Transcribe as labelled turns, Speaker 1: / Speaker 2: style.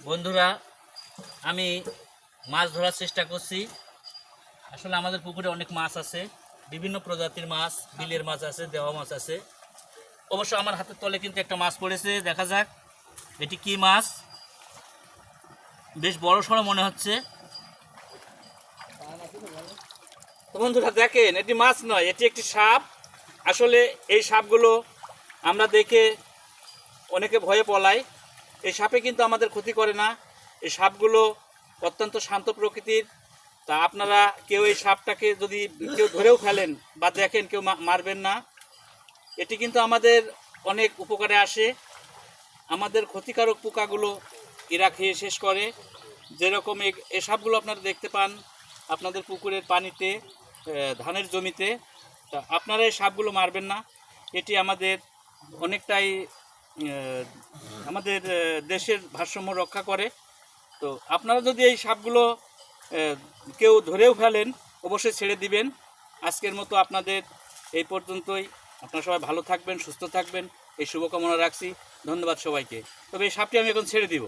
Speaker 1: বন্ধুরা, আমি মাছ ধরার চেষ্টা করছি। আসলে আমাদের পুকুরে অনেক মাছ আছে, বিভিন্ন প্রজাতির মাছ, বিলের মাছ আছে, দেওয়া মাছ আছে। অবশ্য আমার হাতের তলে কিন্তু একটা মাছ পড়েছে, দেখা যাক এটি কি মাছ। বেশ বড় সড়ো মনে হচ্ছে। তো বন্ধুরা দেখেন, এটি মাছ নয়, এটি একটি সাপ। আসলে এই সাপগুলো আমরা দেখে অনেকে ভয়ে পলায়। এই সাপে কিন্তু আমাদের ক্ষতি করে না। এই সাপগুলো অত্যন্ত শান্ত প্রকৃতির। তা আপনারা কেউ এই সাপটাকে যদি কেউ ধরেও ফেলেন বা দেখেন, কেউ মারবেন না। এটি কিন্তু আমাদের অনেক উপকারে আসে। আমাদের ক্ষতিকারক পোকাগুলো এরা খেয়ে শেষ করে। যেরকম এই সাপগুলো আপনারা দেখতে পান আপনাদের পুকুরের পানিতে, ধানের জমিতে। তা আপনারা এই সাপগুলো মারবেন না। এটি আমাদের অনেকটাই আমাদের দেশের ভারসাম্য রক্ষা করে। তো আপনারা যদি এই সাপগুলো কেউ ধরেও ফেলেন, অবশ্যই ছেড়ে দিবেন। আজকের মতো আপনাদের এই পর্যন্তই। আপনারা সবাই ভালো থাকবেন, সুস্থ থাকবেন, এই শুভকামনা রাখছি। ধন্যবাদ সবাইকে। তবে এই সাপটি আমি এখন ছেড়ে দিব।